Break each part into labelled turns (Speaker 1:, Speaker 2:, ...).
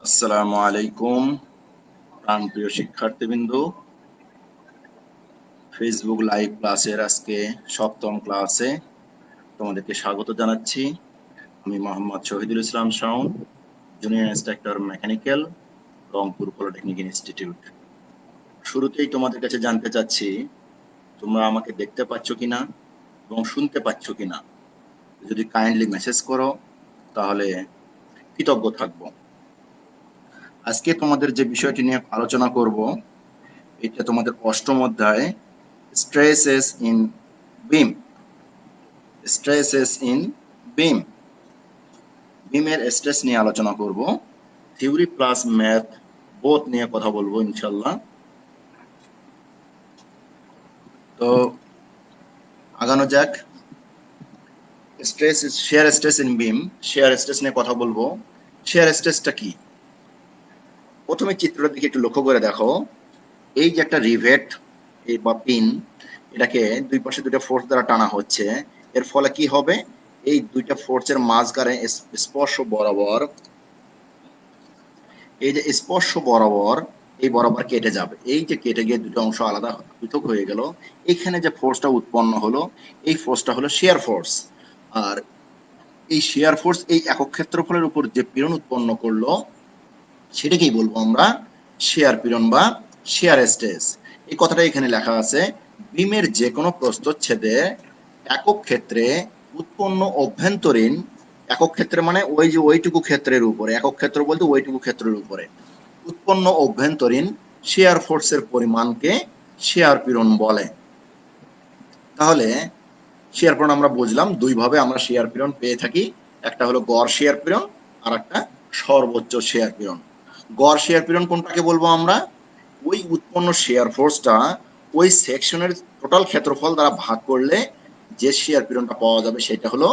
Speaker 1: আসসালামু আলাইকুম প্রাণপ্রিয় শিক্ষার্থীবৃন্দ। ফেসবুক লাইভ ক্লাসের আজকে সপ্তম ক্লাসে তোমাদেরকে স্বাগত জানাচ্ছি। আমি Mohammad Shahidul Islam Shaon, junior instructor mechanical, Rangpur polytechnic institute. শুরুতেই তোমাদের কাছে জানতে চাচ্ছি তোমরা আমাকে দেখতে পাচ্ছ কিনা এবং শুনতে পাচ্ছ কিনা। যদি কাইন্ডলি মেসেজ করো তাহলে কৃতজ্ঞ থাকবো। আজকে তোমাদের যে বিষয়টি নিয়ে আলোচনা করব এটা তোমাদের অষ্টম অধ্যায় stresses in beam stresses in beam বিমের স্ট্রেস নিয়ে আলোচনা করব। থিওরি প্লাস ম্যাথ বোথ নিয়ে কথা বলবো ইনশাআল্লাহ। তো আগানো যাক। Share stress in beam, share stress নিয়ে কথা বলবো। শেয়ার স্ট্রেসটা কি? প্রথমে চিত্রটার দিকে একটু লক্ষ্য করে দেখো। এই যে একটা রিভেট বা পিন, এটাকে দুই পাশে দুটো ফোর্স দ্বারা টানা হচ্ছে। এর ফলে কি হবে? এই দুইটা ফোর্সের মাঝখানে স্পর্শ বরাবর, এই যে স্পর্শ বরাবর, এই বরাবর কেটে যাবে। এই যে কেটে গিয়ে দুটো অংশ আলাদা পৃথক হয়ে গেল, এখানে যে ফোর্সটা উৎপন্ন হলো এই ফোর্সটা হলো শেয়ার ফোর্স। আর এই শেয়ার ফোর্স এই একক ক্ষেত্রফলের উপর যে পীড়ন উৎপন্ন করলো সেটাকেই বলবো আমরা শেয়ার পীড়ন বা শেয়ার স্ট্রেস। এই কথাটা এখানে লেখা আছে। বিমের যে কোনো প্রস্থচ্ছেদে একক ক্ষেত্রে উৎপন্ন অভ্যন্তরীণ, একক ক্ষেত্রে মানে ওই যে ওইটুকু ক্ষেত্রের উপরে, একক ক্ষেত্র বলতে ওইটুকু ক্ষেত্রের উপরে উৎপন্ন অভ্যন্তরীণ শেয়ার ফোর্সের পরিমাণকে শেয়ার পীড়ন বলে। তাহলে শেয়ার পীড়ন আমরা বুঝলাম দুই ভাবে আমরা শেয়ার পীড়ন পেয়ে থাকি। একটা হলো গড় শেয়ার পীড়ন আর একটা সর্বোচ্চ শেয়ার পীড়ন। গড় শেয়ার পীড়ন কোনটাকে বলবো আমরা? ওই উৎপন্ন শেয়ার ফোর্সটা ওই সেকশনের টোটাল ক্ষেত্রফল দ্বারা ভাগ করলে যে শেয়ার পীড়নটা পাওয়া যাবে সেটা হলো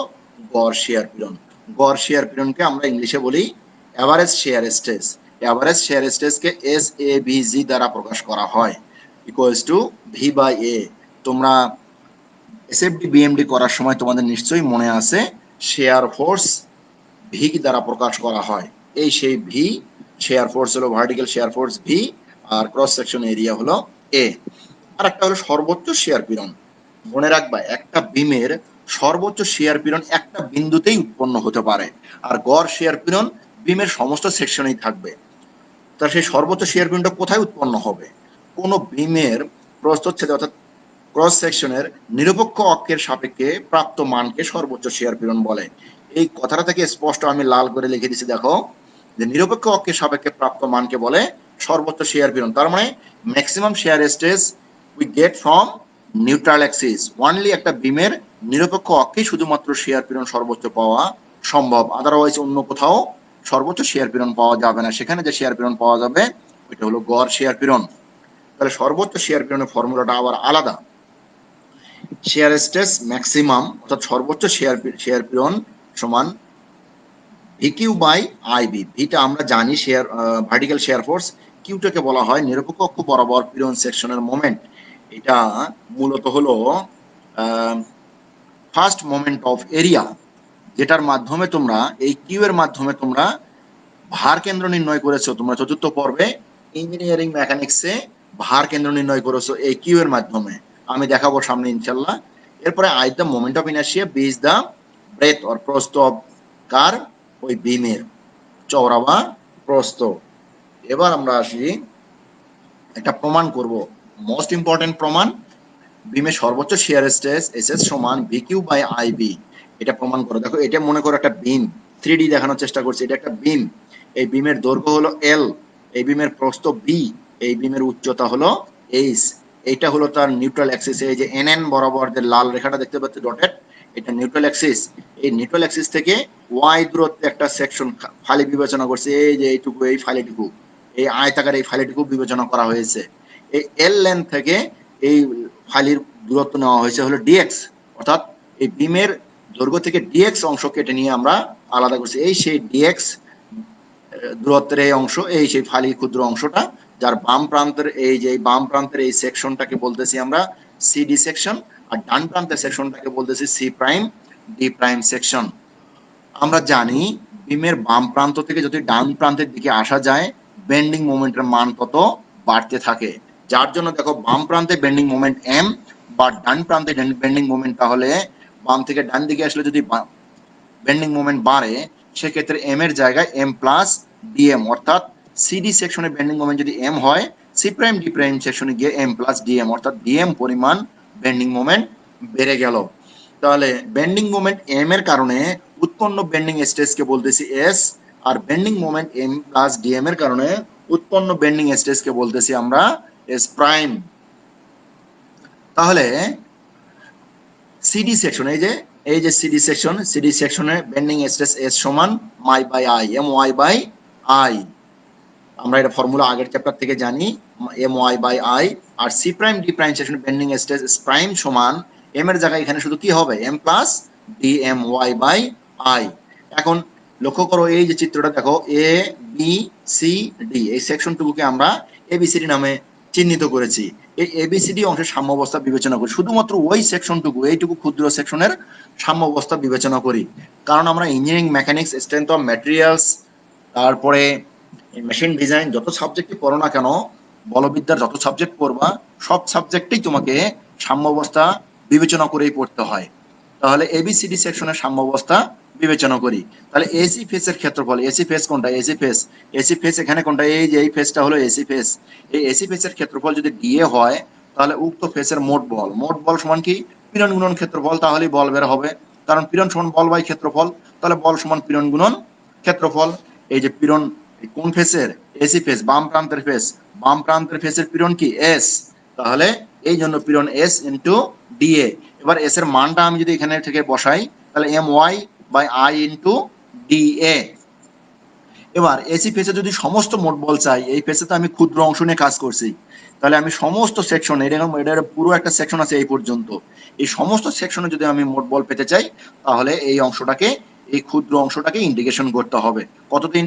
Speaker 1: গড় শেয়ার পীড়ন। গড় শেয়ার পীড়নকে আমরা ইংলিশে বলি average shear stress. Average shear স্ট্রেসকে SAVG দ্বারা প্রকাশ করা হয়, ইকুয়ালস টু V/A। তোমরা SFD BMD করার সময় তোমাদের নিশ্চয়ই মনে আছে শেয়ার ফোর্স ভি দ্বারা প্রকাশ করা হয়। এই সেই ভি, শেয়ার ফোর্স হলো ভার্টিক্যাল শেয়ার ফোর্স ভি, আর ক্রস সেকশন এরিয়া হলো এ। আর একটা হলো সর্বোচ্চ শেয়ার পীড়ন। মনে রাখবা একটা বিমের সর্বোচ্চ শেয়ার পীড়ন একটা বিন্দুতেই উৎপন্ন হতে পারে, আর গড় শেয়ার পীড়ন বিমের সমস্ত সেকশনেই থাকবে। তার সেই সর্বোচ্চ শেয়ার পীড়নটা কোথায় উৎপন্ন হবে? কোন বিমের প্রস্থচ্ছেদে অর্থাৎ ক্রস সেকশনের নিরপেক্ষ অক্ষের সাপেক্ষে প্রাপ্ত মানকে সর্বোচ্চ শেয়ার পীড়ন বলে। এই কথাটা থেকে স্পষ্ট আমি লাল করে লিখে দিচ্ছি, দেখো যে নিরপেক্ষ অক্ষের সাপেক্ষে প্রাপ্ত মানকে বলে সর্বোচ্চ শেয়ার পীড়ন। তার মানে maximum share stress we get from neutral Axis. Only একটা বিমের নিরপেক্ষ অক্ষে শুধুমাত্র শেয়ার পীড়ন সর্বোচ্চ পাওয়া সম্ভব, আদারওয়াইজ অন্য কোথাও সর্বোচ্চ শেয়ার পীড়ন পাওয়া যাবে না। সেখানে যে শেয়ার পীড়ন পাওয়া যাবে ওইটা হলো গড় শেয়ার পীড়ন। তাহলে সর্বোচ্চ শেয়ার পীড়নের ফর্মুলাটা আবার আলাদা। শেয়ার স্ট্রেস ম্যাক্সিমাম অর্থাৎ সর্বোচ্চ শেয়ার পীড়ন সমান VQ/IB। ভিটা আমরা জানি শেয়ার ভার্টিক্যাল শেয়ার ফোর্স, কিউটাকে বলা হয় নিরপেক্ষ অক্ষ বরাবর পীড়ন সেকশনের মোমেন্ট। এটা মূলত হলো ফার্স্ট মোমেন্ট অফ এরিয়া, যেটার মাধ্যমে তোমরা এই কিউ এর মাধ্যমে তোমরা ভার কেন্দ্র নির্ণয় করেছো। তোমরা চতুর্থ পর্বে ইঞ্জিনিয়ারিং মেকানিক্সে ভার কেন্দ্র নির্ণয় করেছো এই কিউ এর মাধ্যমে। আমি দেখাবো সামনে ইনশাল্লাহ। এরপরে I the moment of inertia b is the breadth or প্রস্থ অফ কার? ওই বিমের চওড়া বা প্রস্থ। এবার আমরা আসি একটা প্রমাণ করব, মোস্ট ইম্পর্টেন্ট প্রমাণ। বিমের সর্বোচ্চ শেয়ার স্ট্রেস SS সমান VQ/IB। এটা প্রমাণ করো। দেখো এটা মনে করো একটা বিম, 3D দেখানোর চেষ্টা করছি। এটা একটা বিম, এই বিমের দৈর্ঘ্য হলো L, এই বিমের প্রস্থ B, এই বিমের উচ্চতা হলো H। এইটা হলো তার নিউট্রাল অ্যাক্সিস। এই যে NN বরাবর যে লাল রেখাটা দেখতে পাচ্ছি ডটেড, এটা নিউট্রাল অ্যাক্সিস। এই নিউট্রাল অ্যাক্সিস থেকে Y দূরত্বে একটা সেকশন ফালি বিবেচনা করছে। এই যে এইটুকু, এই ফালিটুকু, এই আয়তাকার এই ফালিটুকু বিবেচনা করা হয়েছে। এই L লেন্থ থেকে এই ফালির দূরত্ব নেওয়া হয়েছে হলো DX, অর্থাৎ এই বিমের দৈর্ঘ্য থেকে DX অংশ কেটে নিয়ে আমরা আলাদা করছি। এই সেই DX দূরত্বের এই অংশ, এই সেই ফালি ক্ষুদ্র অংশটা, যার বাম প্রান্তের এই যে বাম প্রান্তের এই সেকশনটাকে বলতেছি আমরা CD সেকশন, আর ডান প্রান্তের সেকশনটাকে বলতেছি C prime D prime section. আমরা জানি বিমের বাম প্রান্ত থেকে যদি ডান প্রান্তের দিকে আসা যায়, বেন্ডিং মোমেন্টের মান তত বাড়তে থাকে। যার জন্য দেখো বাম প্রান্তে বেন্ডিং মোমেন্ট এম, বা ডান প্রান্তে বেন্ডিং মোমেন্ট, তাহলে বাম থেকে ডান দিকে আসলে যদি বেন্ডিং মোমেন্ট বাড়ে, সেক্ষেত্রে এম এর জায়গায় এম প্লাস ডিএম, অর্থাৎ সিডি সেকশনে বেন্ডিং মোমেন্ট যদি এম হয়, সি প্রাইম ডি প্রাইম সেকশনে গিয়ে এম প্লাস ডিএম, অর্থাৎ ডিএম পরিমাণ বেন্ডিং মোমেন্ট বেড়ে গেল। তাহলে বেন্ডিং মোমেন্ট এম এর কারণে উৎপন্ন বেন্ডিং স্ট্রেসকে বলতেছি এস, আর bending moment M plus DM এর কারণে উৎপন্ন বেন্ডিং স্ট্রেসকে বলতেছি আমরা এস প্রাইম। তাহলে সিডি সেকশন, এই যে সিডি সেকশনে বেন্ডিং স্ট্রেস এস সমান M Y by I, M Y by I. আমরা এটা ফর্মুলা আগের চ্যাপ্টার থেকে জানি, এম ওয়াই বাই আই। আর সি প্রাইম ডি প্রাইম সেকশনে বেন্ডিং স্ট্রেস এস প্রাইম সমান এম এর জায়গায় এখানে শুধু কি হবে, M plus D M Y by I. এখন লক্ষ্য করো এই যে চিত্রটা দেখো, এ বি সি ডি, এই সেকশনটুকুকে আমরা এবিসিডি নামে চিহ্নিত করেছি। এই এবিসিডি অংশের সাম্যাবস্থা বিবেচনা করি, শুধুমাত্র ওই সেকশনটুকু, এইটুকু ক্ষুদ্র সেকশনের সাম্যাবস্থা বিবেচনা করি। কারণ আমরা engineering mechanics, strength of materials, তারপরে মেশিন ডিজাইন, যত সাবজেক্টই পড়ো না কেন, বলবিদ্যার যত সাবজেক্ট পড়বা, সব সাবজেক্টেই তোমাকে সাম্যাবস্থা বিবেচনা করেই পড়তে হয়। তাহলে এবিসিডি সেকশনের সাম্যাবস্থা বিবেচনা করি। তাহলে এসি ফেসের ক্ষেত্রফল, এসি ফেস কোনটা, এসি ফেস এখানে কোনটা, এই যে এই ফেসটা হলো এসি ফেস। এই এসি ফেসের ক্ষেত্রফল যদি ডিএ হয়, তাহলে উক্ত ফেসের মোট বল সমান কি, পীড়ন গুণন ক্ষেত্রফল, তাহলেই বল বের হবে। কারণ পীড়ন সমান বল বাই ক্ষেত্রফল, তাহলে বল সমান পীড়ন গুণন ক্ষেত্রফল। এই যে পীড়ন কোন ফেসের, এসি ফেস, বাম প্রান্তের ফেসের পীড়ন কি, এস। তাহলে এই জন্য পীড়ন এস ইন্টু ডিএ। এবার এস এর মানটা আমি যদি এখানে থেকে বসাই, তাহলে M Y by I into dA. এবার এসি ফেসে যদি সমস্ত মোট বল চাই, এই ফেসে তো আমি ক্ষুদ্র অংশ নিয়ে কাজ করছি, তাহলে আমি সমস্ত সেকশন, এরকম এটার পুরো একটা সেকশন আছে এই পর্যন্ত, এই সমস্ত সেকশনে যদি আমি মোট বল পেতে চাই, তাহলে এই অংশটাকে, এই ক্ষুদ্র অংশটাকে ইন্টিগ্রেশন করতে হবে। কতদিন,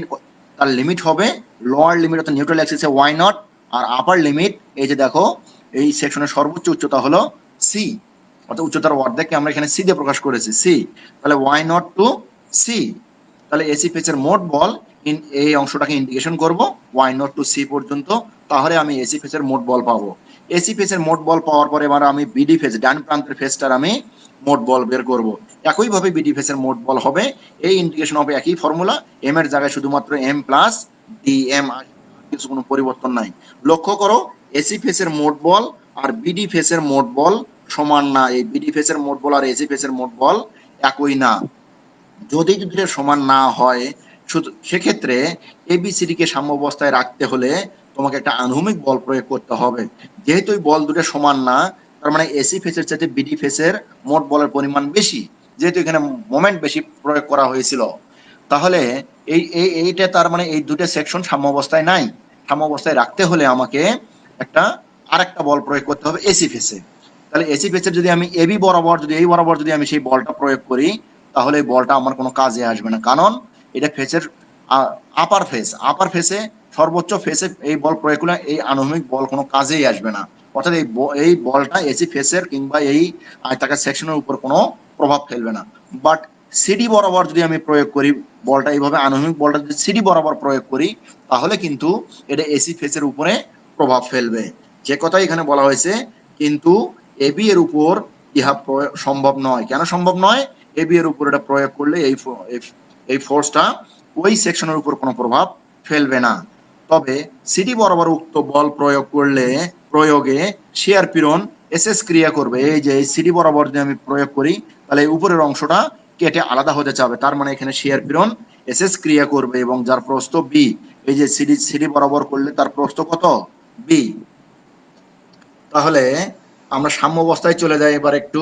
Speaker 1: তার লিমিট হবে লোয়ার লিমিট অর্থাৎ নিউট্রাল অ্যাক্সিসে ওয়াই নট, আর আপার লিমিট এই যে দেখো, এই সেকশনের সর্বোচ্চ উচ্চতা হলো সি, অর্থাৎ উচ্চতার অর্ধেককে আমরা এখানে সি দিয়ে প্রকাশ করেছি, সি। তাহলে ওয়াই নট টু সি। তাহলে এসি ফেসের মোট বল এই অংশটাকে ইন্টিগ্রেশন করব ওয়াই নট টু সি পর্যন্ত, তাহলে আমি এসি ফেসের মোট বল পাবো। এসি ফেসের মোট বল পাওয়ার পরে এবার আমি বিডি ফেস, ডান প্রান্তের ফেসটার আমি মোট বল বের করব। একইভাবে বিডি ফেসের মোট বল হবে, এই ইন্টিগ্রেশন হবে একই ফর্মুলা, এম এর জায়গায় শুধুমাত্র এম প্লাস ডি এম, কিছু কোনো পরিবর্তন নাই। লক্ষ্য করো এসি ফেসের মোট বল আর বিডি ফেসের মোট বল সমান না, এই বিডি ফেসের মোট বল আর এসি ফেসের মোট বল একই না। যদি দুটো সমান না হয়, সেক্ষেত্রে এবিসিডি কে সাম্যাবস্থায় রাখতে হলে তোমাকে একটা আনুভূমিক বল প্রয়োগ করতে হবে। যেহেতু এই বল দুটো সমান না, তার মানে এসি ফেসের চাইতে বিডি ফেসের মোট বলের পরিমাণ বেশি, যেহেতু এখানে মোমেন্ট বেশি প্রয়োগ করা হয়েছিল। তাহলে এইটা তার মানে এই দুটো সেকশন সাম্যাবস্থায় নাই। সাম্যাবস্থায় রাখতে হলে আমাকে আরেকটা বল প্রয়োগ করতে হবে এসি ফেসে। তাহলে এসি ফেসের যদি আমি এবি বরাবর, যদি এই বরাবর যদি আমি সেই বলটা প্রয়োগ করি, তাহলে এই বলটা আমার কোনো কাজে আসবে না, কারণ এটা ফেসের আপার ফেসে সর্বোচ্চ ফেসে এই বল প্রয়োগ করলে এই আনুভূমিক বল কোনো কাজেই আসবে না, অর্থাৎ এই বলটা এসি ফেসের কিংবা এই আয়তাকার সেকশনের উপর কোনো প্রভাব ফেলবে না। বাট সিডি বরাবর যদি আমি প্রয়োগ করি বলটা, এইভাবে আনুভূমিক বলটা যদি সিডি বরাবর প্রয়োগ করি, তাহলে কিন্তু এটা এসি ফেসের উপরে প্রভাব ফেলবে। যে কথা এখানে বলা হয়েছে, কিন্তু এবি এর উপর ইহা সম্ভব নয়। কেন সম্ভব নয়? এবি এর উপর এটা প্রয়োগ করলে এই ফোর্সটা ওই সেকশনের উপর কোনো প্রভাব ফেলবে না। তবে সিডি বরাবর উক্ত বল প্রয়োগে শিয়ার পীড়ন এসএস ক্রিয়া করবে। এই যে এই সিডি বরাবর যদি আমি প্রয়োগ করি, তাহলে উপরের অংশটা কেটে আলাদা হতে চাবে, তার মানে এখানে শিয়ার পীড়ন এসএস ক্রিয়া করবে, এবং যার প্রস্থ বি। এই যে সিডি বরাবর করলে তার প্রস্থ কত, বি। তাহলে আমরা সাম্যাবস্থায় চলে যাই এবার একটু।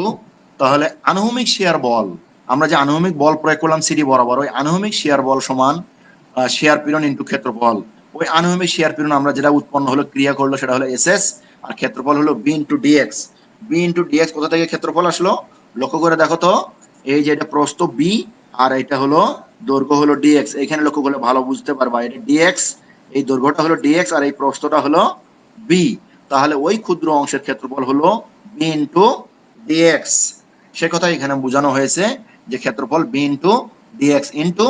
Speaker 1: তাহলে আনুভূমিক শিয়ার বল, আমরা যে আনুভূমিক বল প্রয়োগ করলাম সিডি বরাবর, ওই আনুভূমিক শিয়ার বল সমান শিয়ার পীড়ন ইনটু ক্ষেত্রফল। ওই আনুভূমিক শিয়ার পীড়ন আমরা যেটা উৎপন্ন হলো, ক্রিয়া করলো, সেটা হলো এসএস, আর ক্ষেত্রফল হলো b into dx. B into dx কোথা থেকে ক্ষেত্রফল আসলো, লক্ষ্য করে দেখো তো। এই যে এটা প্রস্থ বি, আর এটা হলো দৈর্ঘ্য হলো ডিএক্স। এখানে লক্ষ্য করলে ভালো বুঝতে পারবা, এটা ডিএক্স, এই দৈর্ঘ্যটা হলো ডিএক্স, আর এই প্রস্থটা হলো বি। তাহলে ওই ক্ষুদ্র অংশের ক্ষেত্রফল হলো বি ইন্টু ডিএক্স। সে কথা এখানে বোঝানো হয়েছে যে ক্ষেত্রফল B into DX into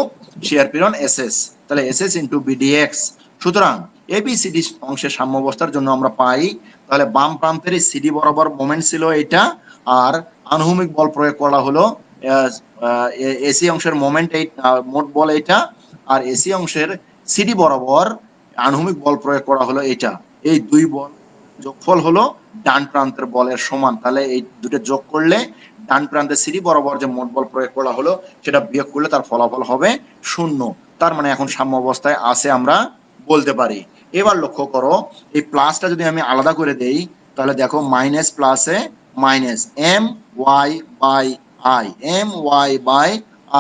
Speaker 1: shear পীড়ন এসএস, তাহলে এসএস ইন্টু বিডিএক্স। সুতরাং এবিসিডি অংশের সাম্য অবস্থার জন্য আমরা পাই, তাহলে বাম প্রান্তের সিডি বরাবর মোমেন্ট ছিল এটা, আর আনুভূমিক বল প্রয়োগ করা হলো এসি অংশের মোমেন্ট এই মোট বল এটা, আর এসি অংশের সিডি বরাবর আনুভূমিক বল প্রয়োগ করা হলো এটা। এই দুই বল যোগফল হলো ডান প্রান্তের বলের সমান, তাহলে এই দুটো যোগ করলে ডান প্রান্তের সিডি বরাবর যে মোট বল প্রয়োগ করা হলো সেটা বিয়োগ করলে তার ফলাফল হবে 0। তার মানে এখন সাম্য অবস্থায় আছে আমরা বলতে পারি। এবার লক্ষ্য করো, এই প্লাসটা যদি আমি আলাদা করে দেই, তাহলে দেখো মাইনাস প্লাসে minus M Y by I, M Y by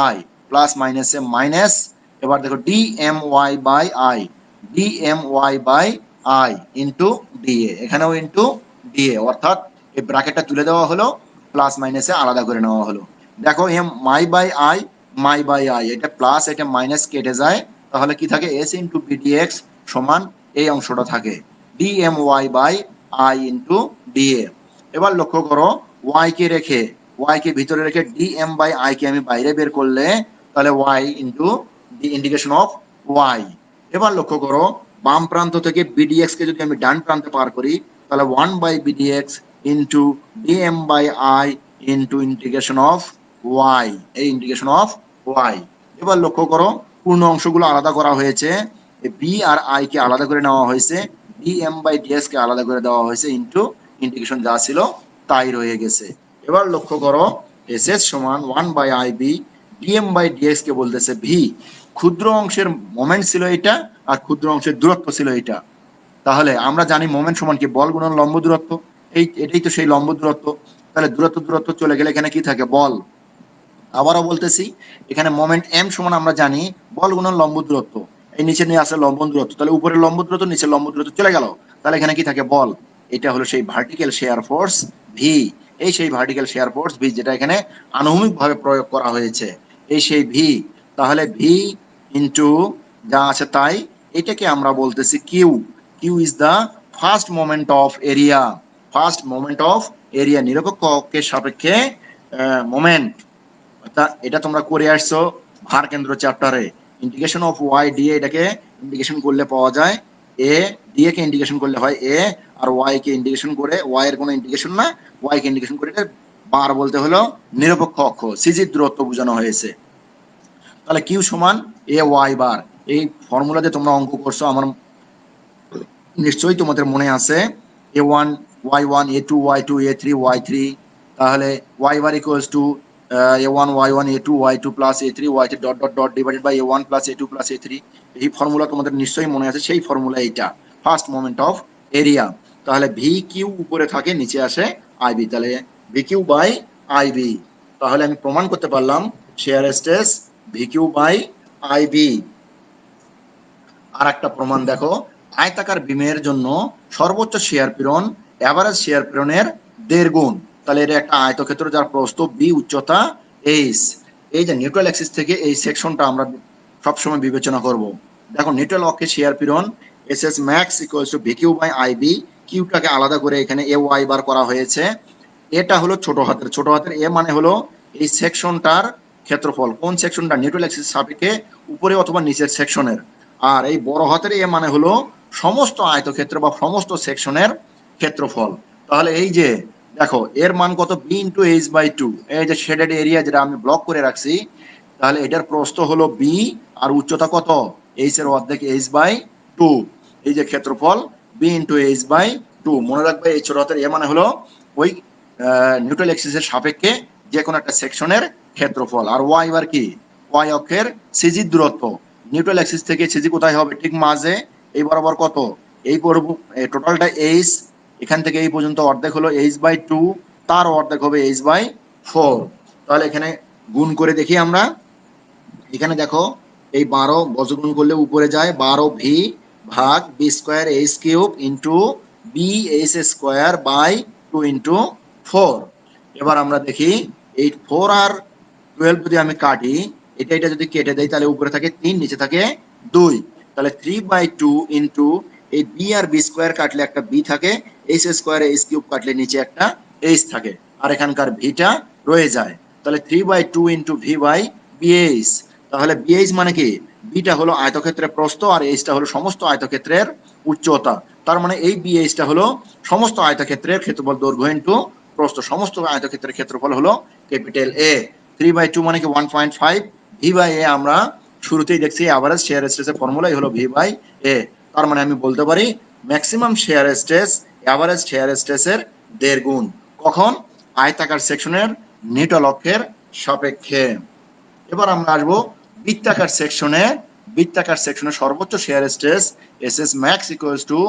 Speaker 1: I, plus মাইনাসে মাইনাস। এবার দেখো d M Y by I, d M Y by I into dA, এখানেও ইন্টু ডিএ, অর্থাৎ এই ব্র্যাকেটটা তুলে দেওয়া হলো, প্লাস মাইনাসে আলাদা করে নেওয়া হলো। দেখো এম মাই বাই আই, এটা প্লাস এটা মাইনাস কেটে যায়, তাহলে কি থাকে এস ইন্টু বিডিএক্স সমান এই অংশটা থাকে d M Y by I into dA. এবার লক্ষ্য করো, ওয়াই কে রেখে, ওয়াই কে ভিতরে রেখে ডি এম বাই আই কে আমি বাইরে বের করলে তাহলে y into the indication of y. এবার লক্ষ্য করো, বাম প্রান্ত থেকে বিডিএক্স কে যদি আমি ডান প্রান্তে পার করি, তাহলে 1 by b dx into dM by I into integration of y, এই ইন্টিগ্রেশন অফ ওয়াই। এবার লক্ষ্য করো, পূর্ণ অংশগুলো আলাদা করা হয়েছে, বি আর আই কে আলাদা করে নেওয়া হয়েছে, ডিএম বাই ডিএক্স কে আলাদা করে দেওয়া হয়েছে ইন্টু ইন্টিগ্রেশন যা ছিল তাই রয়ে গেছে। এবার লক্ষ্য করো, এস এস সমান 1 by I B, DM by DX কে বলতেছে ভি, ক্ষুদ্র অংশের মোমেন্ট ছিল এটা আর ক্ষুদ্র অংশের দূরত্ব ছিল এটা। তাহলে আমরা জানি মোমেন্ট সমান কি বল গুণন লম্ব দূরত্ব, এটাই তো সেই লম্ব দূরত্ব। তাহলে দূরত্ব চলে গেলে এখানে কি থাকে বল। আবারও বলতেছি, এখানে মোমেন্ট এম সমান আমরা জানি বল গুণন লম্ব দূরত্ব, এই নিচে নিয়ে আসলে লম্ব দূরত্ব, তাহলে উপরে লম্ব দূরত্ব নিচে লম্ব দূরত্ব চলে গেল, তাহলে এখানে কি থাকে বল। এটা হলো সেই ভার্টিক্যাল শেয়ার ফোর্স ভি, এই সেই ভার্টিক্যাল শেয়ার ফোর্স ভি যেটা এখানে আনুভূমিক ভাবে প্রয়োগ করা হয়েছে, এই সেই ভি। তাহলে ভি ইন্টু যা আছে তাই, এটাকে আমরা বলতেছি Q, Q is the first moment of area, first moment of area, নিরপেক্ষ অক্ষের সাপেক্ষে মোমেন্ট। এটা তোমরা করে আসছো ভার কেন্দ্র চ্যাপ্টারে, ইন্টিগ্রেশন অফ ওয়াই ডিএ, এটাকে ইন্টিগ্রেশন করলে পাওয়া যায় এ, ডিএ কে ইন্টিগ্রেশন করলে হয় এ, আর ওয়াই কে ইন্টিগ্রেশন করে, ওয়াই এর কোনো ইন্টিগ্রেশন না, ওয়াই কে ইন্টিগ্রেশন করে বার বলতে হলো নিরপেক্ষ অক্ষ, সিজির দূরত্ব বোঝানো হয়েছে। তাহলে কিউ সমান এ ওয়াই বার, এই ফর্মুলা দিয়ে তোমরা অঙ্ক করছো, আমার নিশ্চয়ই তোমাদের মনে আছে, A one Y one, A two Y two, A three Y three, তাহলে Y bar equals to A one Y one, A two Y two plus A three Y three dot dot dot divided by A one plus A two plus A three. এই formula তোমাদের নিশ্চয়ই মনে আছে, সেই formula এইটা first moment of area. তাহলে V Q উপরে থাকে, নিচে আসে আইবি, তাহলে ভি কিউ বাই আইবি। তাহলে আমি প্রমাণ করতে পারলাম shear stress V Q by IB. আর একটা প্রমাণ দেখো, আয়তাকার বিমের জন্য সর্বোচ্চ শেয়ার পীড়ন এভারেজ শেয়ার পীড়নের 1.5 গুণ। তাহলে এটা একটা আয়তক্ষেত্র যার প্রস্থ বি, উচ্চতা এইচ। এই যে নিউট্রাল অ্যাক্সিস থেকে এই সেকশনটা আমরা সবসময় বিবেচনা করব। দেখো নিউট্রাল অক্ষে শেয়ার পীড়ন S S max equals to V Q by IB, কিউটাকে আলাদা করে এখানে এ ওয়াই বার করা হয়েছে। এটা হলো ছোট হাতের এ মানে হলো এই সেকশনটার ক্ষেত্রফল, কোন সেকশনটা নিউট্রাল অ্যাক্সিস সাপেক্ষে উপরে অথবা নিচের সেকশনের। আর এই বড় হাতের এ মানে হলো সমস্ত আয়তক্ষেত্র বা সমস্ত সেকশনের ক্ষেত্রফল। তাহলে এই যে দেখো এর মান কত, b into h by two, এই যে শেডেড এরিয়া যেটা আমি ব্লক করে রাখছি, তাহলে এটার প্রস্থ হলো বি আর উচ্চতা কত এইচ এর অর্ধেক এইচ বাই টু, এই যে ক্ষেত্রফল B into h by two. মনে রাখবে এই ছোট হাতের এ মানে হলো ওই নিউট্রাল অ্যাক্সিসের সাপেক্ষে যে কোনো একটা সেকশনের ক্ষেত্রফল। আর ওয়াই বার কি, ওয়াই অক্ষের সিজির দূরত্ব, নিউট্রাল অ্যাক্সিস থেকে সিজি কোথায় হবে, ঠিক মাঝে, এই বরাবর কত, এই টোটালটা এইচ, এখান থেকে এই পর্যন্ত অর্ধেক হলো এইচ বাই টু, তার অর্ধেক হবে এইচ বাই ফোর। তাহলে এখানে গুণ করে দেখি আমরা, এখানে দেখো এই 12 বজ্রগুণ করলে উপরে যায় 12 ভি ভাগ b square h cube into b h square by 2 into 4। এবার আমরা দেখি এই 4 আর 12 যদি আমি কাটি, এটা যদি কেটে দেয় তাহলে উপরে থাকে 3, নিচে থাকে 2, তাহলে 3/2 ইন্টু এই বি আর বি স্কোয়ার কাটলে একটা বি থাকে, এইচ স্কোয়ার এইচ কিউব কাটলে নিচে একটা এইচ থাকে, আর এখানকার ভিটা রয়ে যায়। তাহলে 3/2 ইন্টু ভি বাই বিএইচ, তাহলে বিএইচ মানে কি, বিটা হলো আয়তক্ষেত্রের প্রস্থ আর এইচটা হলো সমস্ত আয়তক্ষেত্রের উচ্চতা। তার মানে এই বিএইচটা হলো সমস্ত আয়তক্ষেত্রের ক্ষেত্রফল দৈর্ঘ্য ইন্টু প্রস্থ, সমস্ত আয়তক্ষেত্রের ক্ষেত্রফল হলো ক্যাপিটাল এ। 3/2 মানে কি 1.5, ভি বাই এ আমরা শুরুতেই দেখছি এভারেজ শেয়ার স্ট্রেসের ফর্মুলাই হলো ভি বাই এ। তার মানে আমি বলতে পারি maximum share stress average share স্ট্রেসের 1.5 গুণ। কখন? আয়তাকার সেকশনের নিটল অক্ষের সাপেক্ষে। এবার আমরা আসবো বৃত্তাকার সেকশনে। বৃত্তাকার সেকশনে সর্বোচ্চ shear stress S S max equals two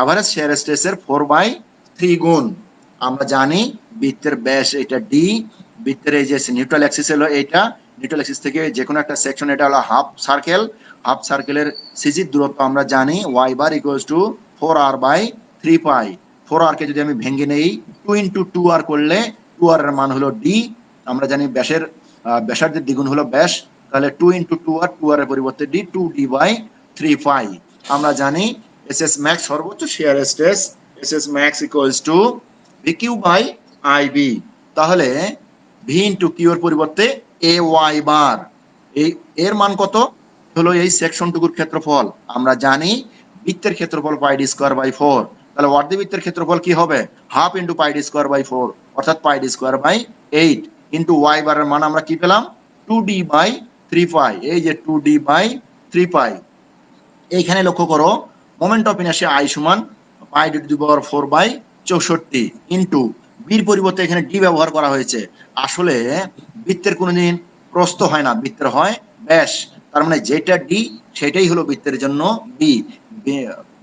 Speaker 1: average share স্ট্রেসের 4/3 গুণ। আমরা জানি বৃত্তের ব্যাস এটা ডি, বৃত্তের এই যে নিউট্রাল অ্যাক্সিস হলো এইটা, নিউট্রাল অ্যাক্সিস থেকে যে কোনো একটা সেকশন এটা হলো হাফ সার্কেল, হাফ সার্কেলের সিজির দূরত্ব আমরা জানি y bar equals to 4r/3 pi. 4r কে যদি আমি ভেঙে নেই 2 ইন্টু 2r করলে 2r এর মান হলো ডি। আমরা জানি ব্যাসের ব্যাসার্ধের দ্বিগুণ হলো ব্যাস, তাহলে 2 ইন্টু 2r, 2r এর পরিবর্তে ডি, 2d/3 পাই। আমরা জানি এস এস ম্যাক্স সর্বোচ্চ shear stress S S max equals to V Q by I b. তাহলে ভি ইন্টু কিউ এর পরিবর্তে এ ওয়াই বার, এই এর মান কত হলো এই সেকশনটুকুর ক্ষেত্রফল। আমরা জানি বৃত্তের ক্ষেত্রফল পাই ডি স্কোয়ার বাই 4, তাহলে অর্ধবৃত্তের ক্ষেত্রফল কি হবে half into pi D square by 4 অর্থাৎ pi D square by 8 into Y বারের মান আমরা কি পেলাম 2d/3 পাই। এই যে 2d/3 পাই। এইখানে লক্ষ্য করো মোমেন্ট অফ ইনার্শিয়া আই সমান pi D to the power 4/64 into বির পরিবর্তে এখানে ডি ব্যবহার করা হয়েছে। আসলে বৃত্তের কোনোদিন প্রস্থ হয় না, বৃত্তের হয় ব্যাস। তার মানে যেটা ডি সেটাই হলো বৃত্তের জন্য বি।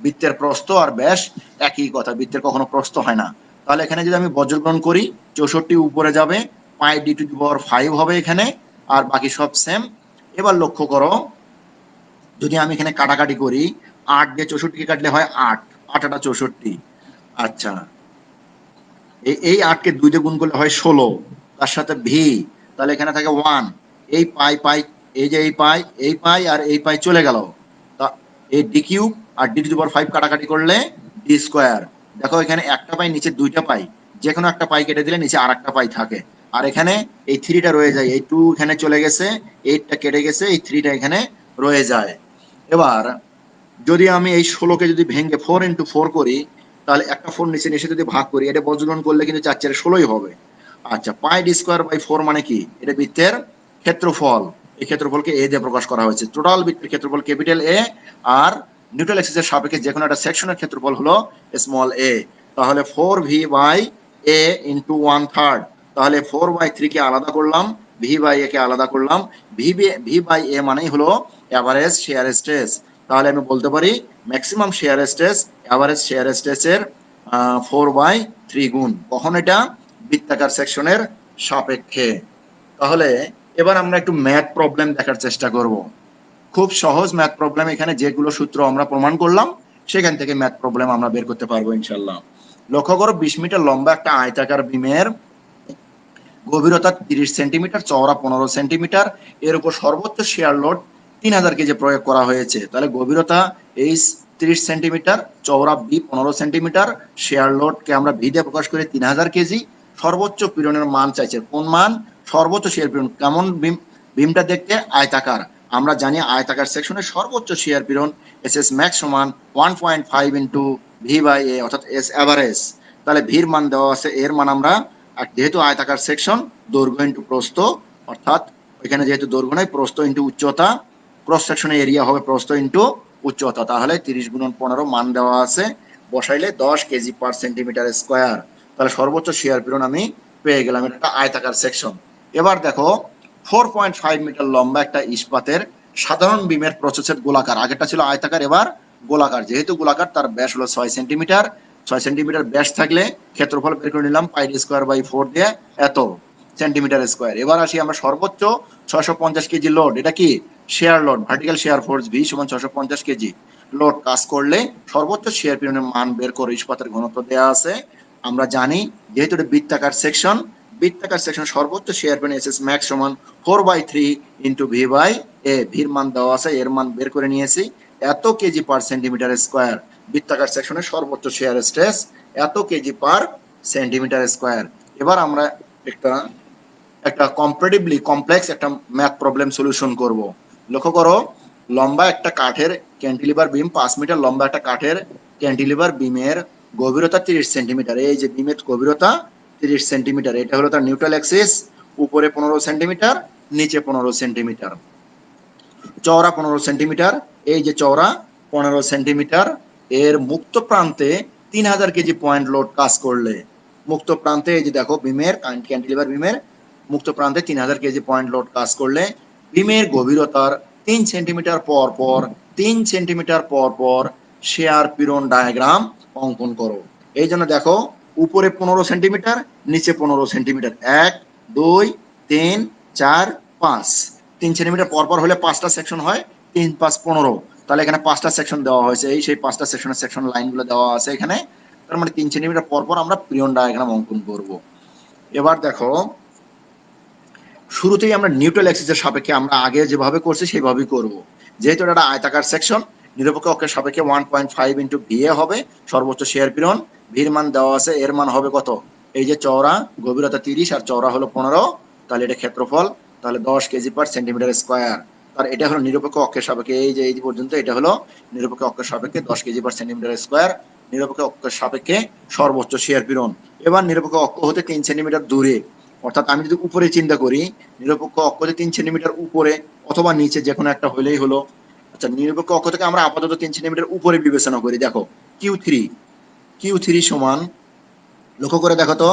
Speaker 1: বৃত্তের প্রস্থ আর ব্যাস একই কথা, বৃত্তের কখনো প্রস্থ হয় না। তাহলে এখানে যদি আমি বজ্রগ্রহণ করি 64 উপরে যাবে, পাই ডি টু দি পাওয়ার 5 হবে এখানে, আর বাকি সব সেম। এবার লক্ষ্য করো যদি আমি এখানে কাটাকাটি করি 8 দিয়ে 64 কে কাটলে হয় 8, 8 8 64। আচ্ছা, এই 8 কে 2 দিয়ে গুণ করলে হয় 16, তার সাথে ভি, তাহলে এখানে থাকে 1, এই পাই পাই, এই যে এই পাই আর এই পাই চলে গেল, তা এই ডি কিউব আর ডি টু দি পাওয়ার 5 কাটাকাটি করলে ডি স্কয়ার। দেখো এখানে একটা পাই নিচে দুইটা পাই, যে কোনো একটা পাই কেটে দিলে নিচে আরেকটা পাই থাকে, আর এখানে এই 3টা রয়ে যায়, এই 2 এখানে চলে গেছে, 8টা কেটে গেছে, এই 3টা এখানে রয়ে যায়। এবার যদি আমি এই 16কে যদি ভেঙে 4 ইন্টু 4 করি, তাহলে একটা 4 নিচে এসে যদি ভাগ করি, এটা বজ্রগ্রহণ করলে কিন্তু 4 4 16ই হবে। আচ্ছা, পাই ডি স্কোয়ার বাই 4 মানে কি, এটা বৃত্তের ক্ষেত্রফল। এই ক্ষেত্রফলকে এ দিয়ে প্রকাশ করা হয়েছে। টোটাল বৃত্তের ক্ষেত্রফল ক্যাপিটাল এ, আর নিউট্রাল অ্যাক্সিসের সাপেক্ষে যে কোনো একটা সেকশনের ক্ষেত্রফল হলো স্মল এ। তাহলে 4v বাই এ ইন্টু 1/3, তাহলে 4/3 কে আলাদা করলাম, ভি বাই এ কে আলাদা করলাম, ভি বাই এ মানেই হলো এভারেজ শেয়ার স্ট্রেস। তাহলে আমি বলতে পারি maximum share stress average share স্ট্রেসের 4/3 গুণ। কখন? এটা বৃত্তাকার সেকশনের সাপেক্ষে। তাহলে এবার আমরা একটু ম্যাথ প্রবলেম দেখার চেষ্টা করব। খুব সহজ ম্যাথ প্রবলেম, এখানে যেগুলো সূত্র আমরা প্রমাণ করলাম সেখান থেকে ম্যাথ প্রবলেম আমরা বের করতে পারবো ইনশাল্লাহ। লক্ষ্য করো 20 মিটার লম্বা একটা আয়তাকার বিমের গভীরতা 30 সেন্টিমিটার, চওড়া 15 সেন্টিমিটার, এর উপর সর্বোচ্চ শেয়ার লোড 3000 কেজি প্রয়োগ করা হয়েছে। তাহলে গভীরতা এই 30 সেন্টিমিটার, চওড়া বি 15 সেন্টিমিটার, শেয়ার লোডকে আমরা ভি দিয়ে প্রকাশ করি 3000 কেজি। সর্বোচ্চ পীড়নের মান চাইছে, কোন মান? সর্বোচ্চ শেয়ার পীড়ন। কেমন বিম? বিমটা দেখতে আয়তাকার। আমরা জানি আয়তাকার সেকশনের সর্বোচ্চ শেয়ার পীড়ন এস এস ম্যাক্স সমান 1.5 ইন্টু ভি বাই এ অর্থাৎ এস অ্যাভারেজ। তাহলে ভির মান দেওয়া আছে, এর মান আমরা, আর যেহেতু আয়তাকার সেকশন দৈর্ঘ্য ইন্টু প্রস্থ, অর্থাৎ এখানে যেহেতু দৈর্ঘ্য নয় প্রস্থ ইন্টু উচ্চতা, ক্রস সেকশনের এরিয়া হবে প্রস্থ ইন্টু উচ্চতা। তাহলে 30 গুণন 15 মান দেওয়া আছে, বসাইলে 10 কেজি পার সেন্টিমিটার স্কোয়ার। তাহলে সর্বোচ্চ শেয়ার পীড়ন আমি পেয়ে গেলাম। এটা একটা আয়তাকার সেকশন। এবার দেখো 4.5 মিটার লম্বা একটা ইস্পাতের সাধারণ বিমের প্রচেছেদ গোলাকার, আগেরটা ছিল আয়তাকার, এবার গোলাকার। যেহেতু গোলাকার তার ব্যাস হলো 6 সেন্টিমিটার, 6 সেন্টিমিটার ব্যাস থাকলে ক্ষেত্রফল বের করে নিলাম পাই স্কোয়ার বাই 4 দিয়ে এত সেন্টিমিটার স্কোয়ার। এবার আসি আমরা সর্বোচ্চ 650 কেজি লোড, এটা কি share load, vertical share force V সমান 650 কেজি লোড কাজ করলে সর্বোচ্চ শেয়ার পীড়নের মান বের করে ইস্পাতের ঘনত্ব দেওয়া আছে। আমরা জানি যেহেতু এটা বৃত্তাকার সেকশন, বৃত্তাকার সেকশন সর্বোচ্চ শেয়ার পীড়ন এস এস ম্যাক্স সমান 4/3 ইন্টু ভি বাই এ। ভির মান দেওয়া আছে, এর মান বের করে নিয়েছি এত কেজি পার সেন্টিমিটার স্কোয়ার। বৃত্তাকার সেকশনের সর্বোচ্চ শেয়ার স্ট্রেস এত কেজি পার সেন্টিমিটার স্কোয়ার। এবার আমরা একটা একটা কম্পারেটিভলি কমপ্লেক্স একটা ম্যাথ প্রবলেম সলিউশন করব। লক্ষ্য করো, লম্বা একটা কাঠের ক্যান্টিলিভার বিম, 5 মিটার লম্বা একটা কাঠের ক্যান্টিলিভার বিমের গভীরতা 30 সেন্টিমিটার। এই যে বিমের গভীরতা 30 সেন্টিমিটার, এটা হলো তার নিউট্রাল অ্যাক্সিস। উপরে 15 সেন্টিমিটার, নিচে 15 সেন্টিমিটার, চওড়া 15 সেন্টিমিটার। এই যে চওড়া 15 সেন্টিমিটার, এর মুক্ত প্রান্তে 3000 কেজি পয়েন্ট লোড কাজ করলে, মুক্ত প্রান্তে এই যে দেখো বিমের ক্যান্টিলিভার বিমের মুক্ত প্রান্তে 3000 কেজি পয়েন্ট লোড কাজ করলে বিমের গভীরতার 3 সেন্টিমিটার পর পর 3 সেন্টিমিটার পর পর শেয়ার পীড়ন ডায়াগ্রাম অঙ্কন করো। এই জন্য দেখো, উপরে 15 সেন্টিমিটার, নিচে 15 সেন্টিমিটার, 1 2 3 4 5, 3 সেন্টিমিটার পর পর হলে 5টা সেকশন হয়, 3 5 15, তাহলে এখানে 5টা সেকশন দেওয়া হয়েছে। এই সেই 5টা সেকশনের সেকশন লাইনগুলো দেওয়া আছে এখানে। তার মানে 3 সেন্টিমিটার পর পর আমরা পীড়ন ডায়াগ্রাম অঙ্কন করব। এবার দেখো, শুরুতেই আমরা নিউট্রাল অ্যাক্সিসের সাপেক্ষে আমরা আগে যেভাবে করছি সেইভাবেই করব। যেহেতু এটা আয়তাকার সেকশন, নিরপেক্ষ অক্ষের সাপেক্ষে 1.5 ইন্টু ভিএ হবে সর্বোচ্চ শেয়ার পীড়ন। ভির মান দেওয়া আছে, এর মান হবে কত? এই যে চওড়া গভীরতা 30 আর চওড়া হলো 15, তাহলে এটা ক্ষেত্রফল, তাহলে 10 কেজি/সেন্টিমিটার স্কয়ার। আর এটা হলো নিরপেক্ষ অক্ষের সাপেক্ষে, এই যে এই পর্যন্ত এটা হলো নিরপেক্ষ অক্ষের সাপেক্ষে 10 কেজি/সেন্টিমিটার স্কয়ার, নিরপেক্ষ অক্ষের সাপেক্ষে সর্বোচ্চ শেয়ার পীড়ন। এবার নিরপেক্ষ অক্ষ হতে 3 সেন্টিমিটার দূরে, অর্থাৎ আমি যদি উপরে চিন্তা করি, নিরপেক্ষ অক্ষ যে 3 সেন্টিমিটার উপরে অথবা নিচে যে কোনো একটা হলেই হলো। আচ্ছা, নিরপেক্ষ অক্ষ থেকে আমরা আপাতত 3 সেন্টিমিটার উপরে বিবেচনা করি। দেখো কিউ থ্রি সমান, লক্ষ্য করে দেখো তো,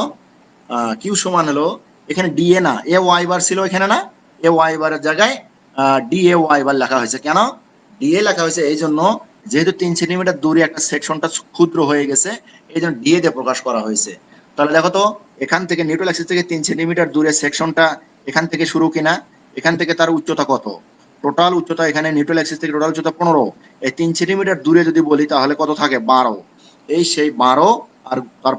Speaker 1: কিউ সমান হলো, এখানে ডিএ না এ ওয়াই বার ছিল এখানে না, এ ওয়াই বারের জায়গায় ডিএ ওয়াই বার লেখা হয়েছে। কেন ডিএ লেখা হয়েছে? এই জন্য, যেহেতু 3 সেন্টিমিটার দূরে একটা সেকশনটা ক্ষুদ্র হয়ে গেছে, এই জন্য ডিএ দিয়ে প্রকাশ করা হয়েছে। তাহলে দেখো তো, এখান থেকে নিউট্রাল অ্যাক্সিস থেকে 3 সেন্টিমিটার দূরে সেকশনটা এখান থেকে শুরু কিনা, এখান থেকে তার উচ্চতা কত? টোটাল উচ্চতা এখানে নিউট্রাল অ্যাক্সিস থেকে টোটাল উচ্চতা 15। এই 3 সেন্টিমিটার দূরে যদি বলি তাহলে কত থাকে? 12। এই সেই 12, আর তার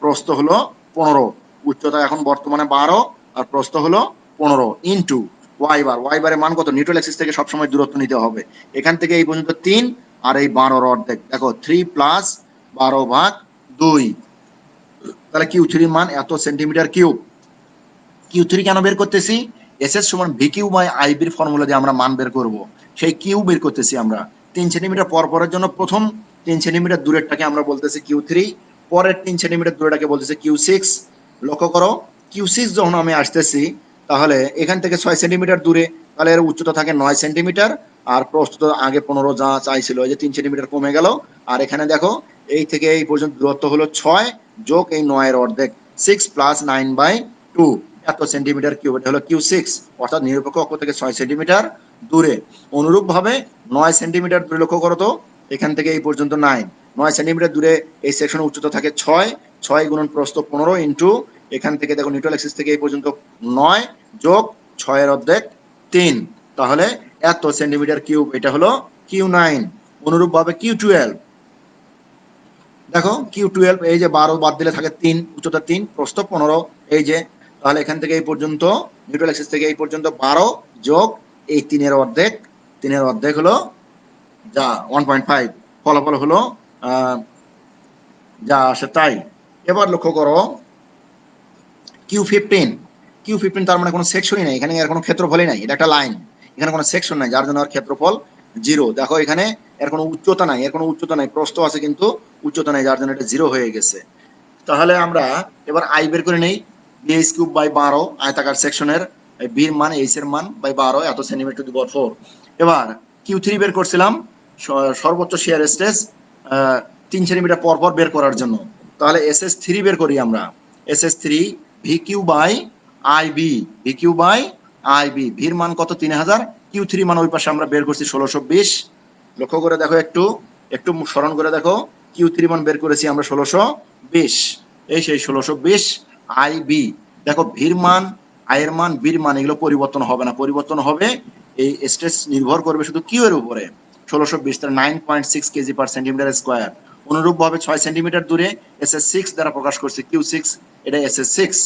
Speaker 1: প্রস্থ হলো 15। উচ্চতা এখন বর্তমানে 12 আর প্রস্থ হলো 15 ইন্টু ওয়াই বার। ওয়াই বারের মান কত? নিউট্রাল অ্যাক্সিস থেকে সবসময় দূরত্ব নিতে হবে। এখান থেকে এই পর্যন্ত 3, আর এই 12 অর্ধেক, দেখো 3 প্লাস 12/2। তাহলে কিউ থ্রির মান এত সেন্টিমিটার কিউব। কিউ থ্রি কেন বের করতেছি? এস এস সমান ভি কিউ বাই আই বির ফর্মুলা দিয়ে আমরা মান বের করব। সেই কিউ বের করতেছি আমরা 3 সেন্টিমিটার পর পরের জন্য প্রথম 3 সেন্টিমিটার দূরেরটাকে আমরা বলতেছি কিউ থ্রি, পরের 3 সেন্টিমিটার দূরেটাকে বলতেছি কিউ সিক্স। লক্ষ্য করো, কিউ সিক্স যখন আমি আসতেছি, তাহলে এখান থেকে 6 সেন্টিমিটার দূরে, তাহলে এর উচ্চতা থাকে 9 সেন্টিমিটার, আর প্রস্থ আগে 15 যা চাইছিল, এই যে 3 সেন্টিমিটার কমে গেল। আর এখানে দেখো, এই থেকে এই পর্যন্ত দূরত্ব হলো 6 যোগ এই 9 এর অর্ধেক, 6 প্লাস 9/2, এত সেন্টিমিটার কিউব। এটা হলো কিউ সিক্স, অর্থাৎ নিরপেক্ষ অক্ষ থেকে 6 সেন্টিমিটার দূরে। অনুরূপ ভাবে 9 সেন্টিমিটার দূরে, লক্ষ্য করো তো, এখান থেকে এই পর্যন্ত 9 সেন্টিমিটার দূরে এই সেকশনের উচ্চতা থাকে 6, 6 গুণন প্রস্থ 15 ইন্টু এখান থেকে দেখো নিউট্রাল অ্যাক্সিস থেকে এই পর্যন্ত 9 যোগ 6 এর অর্ধেক 3, তাহলে এত সেন্টিমিটার কিউব। এটা হলো কিউ নাইন। অনুরূপ ভাবে কিউ টুয়েলভ, দেখো কিউ টুয়েলভ, এই যে 12 বাদ দিলে থাকে 3, উচ্চতা 3, প্রস্থ 15, এই যে, তাহলে এখান থেকে এই পর্যন্ত নিউট্রাল অ্যাক্সিস থেকে এই পর্যন্ত 12 যোগ এই 3 এর অর্ধেক, 3 এর অর্ধেক হলো যা 1.5, ফলাফল হলো যা আসে তাই। এবার লক্ষ্য করো কিউ ফিফটিন, তার মানে কোনো সেকশনই নাই এখানে, এর কোনো ক্ষেত্রফলই নাই, এটা একটা লাইন, এখানে কোনো সেকশন নাই, যার জন্য আর ক্ষেত্রফল 0। দেখো এখানে এর কোনো উচ্চতা নাই, এর কোনো উচ্চতা নাই, প্রস্থ আছে কিন্তু উচ্চতা নাই, যার জন্য এটা 0 হয়ে গেছে। তাহলে আমরা এবার আই বের করে নেই, বিএস কিউব বাই 12, আয়তাকার সেকশনের বির মান, এইচ এর মান বাই 12, এত সেন্টিমিটার টু দি পাওয়ার 4। এবার কিউ থ্রি বের করছিলাম, সর্বোচ্চ শেয়ার স্ট্রেস 3 সেন্টিমিটার পর পর বের করার জন্য। তাহলে এস এস থ্রি বের করি আমরা, S S three V Q by I b, V Q by I b, ভির মান কত? 3000, কিউ থ্রি মান ওই পাশে আমরা বের করছি 1620। লক্ষ্য করে দেখো, একটু একটু স্মরণ করে দেখো, কিউ থ্রি মান বের করেছি আমরা 1620, এই সেই 1620 আই বি। দেখো ভির মান, আয়ের মান, বির মান এগুলো পরিবর্তন হবে না, পরিবর্তন হবে এই স্ট্রেস নির্ভর করবে শুধু কিউ এর উপরে। 1620, তার 9.6 কেজি/সেন্টিমিটার স্কয়ার। অনুরূপ ভাবে 6 সেন্টিমিটার দূরে এস এস সিক্স দ্বারা প্রকাশ করছে কিউ সিক্স, এটা এস এস সিক্স।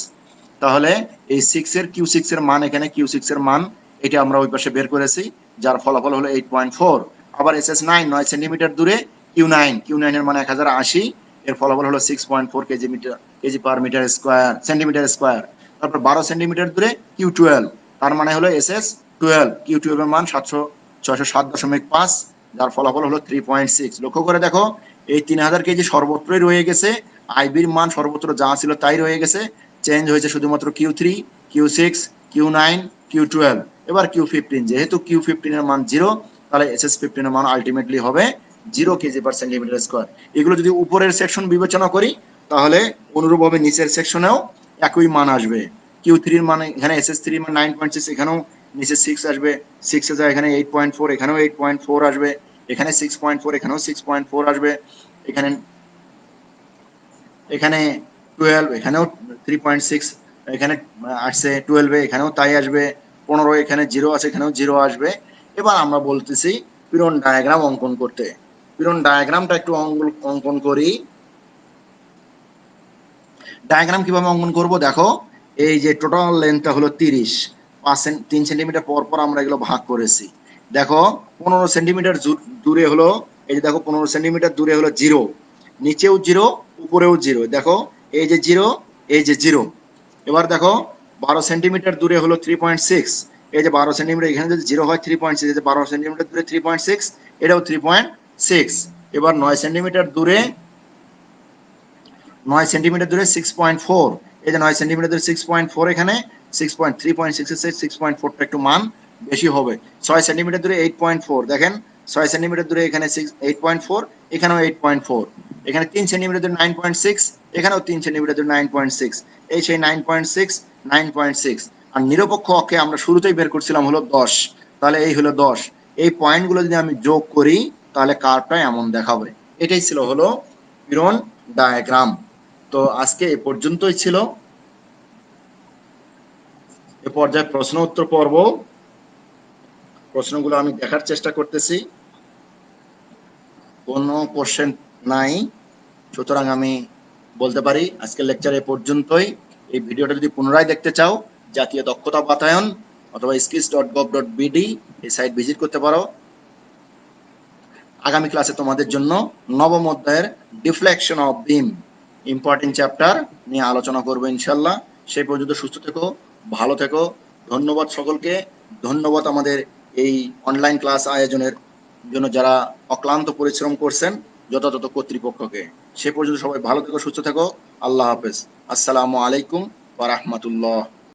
Speaker 1: তাহলে এই 6 এর কিউ সিক্স এর মান, এখানে কিউ সিক্স এর মান এটা আমরা ওই পাশে বের করেছি, যার ফলাফল হলো 8.4। আবার এস এস নাইন, 9 সেন্টিমিটার দূরে কিউ নাইন এর মান 1080, এর ফলাফল হলো 6.4 কেজি/মিটার স্কয়ার, সেন্টিমিটার স্কয়ার। তারপর 12 সেন্টিমিটার দূরে Q12, তার মানে হলো SS12, Q12 এর মান 607.5, যার ফলাফল হলো 3.6। লক্ষ্য করে দেখো এই 3000 কেজি সর্বত্রই রয়ে গেছে, আইবির মান সর্বত্র যা ছিল তাই রয়ে গেছে, চেঞ্জ হয়েছে শুধুমাত্র Q3, Q6, Q9, Q12, এবার Q15। যেহেতু Q15 এর মান 0, তাহলে SS15 এর মান আলটিমেটলি হবে 0 কেজি পার সেন্টিমিটার স্কয়ার। এগুলো যদি উপরের সেকশন বিবেচনা করি তাহলে অনুরূপভাবে নিচের সেকশনেও একই মান আসবে। Q3 এর মানে এখানে SS3 এর মান 9.6, এখানেও নিচে 6 আসবে, 6 এর জায়গায় এখানে 8.4, এখানেও 8.4 আসবে, এখানে 6.4, এখানেও 6.4 আসবে, এখানে এখানে 12, এখানেও 3.6, এখানে আসছে 12 এ, এখানেও তাই আসবে, 15 এখানে 0 আছে, এখানেও 0 আসবে। এবার আমরা বলতেছি পীড়ন ডায়াগ্রাম অঙ্কন করতে। পীড়ন ডায়াগ্রামটা একটু অঙ্কন করি। ডায়াগ্রাম কিভাবে অঙ্কন করব দেখো, এই যে টোটাল লেন্থটা হলো 30, 3 সেন্টিমিটার পর পর আমরা এগুলো ভাগ করেছি। দেখো 15 সেন্টিমিটার দূরে হলো, এই যে দেখো 15 সেন্টিমিটার দূরে হলো 0, নিচেও 0, উপরেও 0, দেখো এই যে 0, এই যে 0। এবার দেখো 12 সেন্টিমিটার দূরে হলো 3.6, এই যে 12 সেন্টিমিটার, এখানে যদি 0 হয় 3.6, এই যে 12 সেন্টিমিটার দূরে 3.6, এটাও 3.6। এবার 9 সেন্টিমিটার দূরে 9 সেন্টিমিটার দূরে 6.4, এই যে 9 সেন্টিমিটার দূরে 6.4, এখানে 6.3.6 এর চেয়ে 6.4টা একটু মান বেশি হবে। 6 সেন্টিমিটার দূরে 8.4, দেখেন 6 সেন্টিমিটার দূরে এখানে 8.4, এখানেও 8.4, এখানে 3 সেন্টিমিটার দূরে 9.6, এখানেও 3 সেন্টিমিটার দূরে 9.6, এই সেই 9.6, 9.6। আর নিরপেক্ষ অক্ষে আমরা শুরুতেই বের করছিলাম হলো 10, তাহলে এই হলো 10। এই পয়েন্টগুলো যদি আমি যোগ করি তাহলে কার্ভটা এমন দেখাবে। এটাই ছিল হলো পীড়ন ডায়াগ্রাম। তো আজকে এ পর্যন্তই ছিল। এ পর্যায়ে প্রশ্ন উত্তর পর্ব। প্রশ্নগুলো আমি দেখার চেষ্টা করতেছি, কোনো কোশ্চেন নাই, সুতরাং আমি বলতে পারি আজকের লেকচার এ পর্যন্তই। এই ভিডিওটা যদি পুনরায় দেখতে চাও, জাতীয় দক্ষতা বাতায়ন অথবা skills.gov.bd এই সাইট ভিজিট করতে পারো। আগামী ক্লাসে তোমাদের জন্য নবম অধ্যায়ের deflection of beam important chapter নিয়ে আলোচনা করবো ইনশাল্লাহ। সেই পর্যন্ত সুস্থ থেকো, ভালো থেকো। ধন্যবাদ সকলকে। ধন্যবাদ আমাদের এই অনলাইন ক্লাস আয়োজনের জন্য যারা অক্লান্ত পরিশ্রম করছেন, যথাযথ কর্তৃপক্ষকে। সে পর্যন্ত সবাই ভালো থেকো, সুস্থ থেকো। আল্লাহ হাফেজ। আসসালামু আলাইকুম ওয়া রাহমাতুল্লাহ।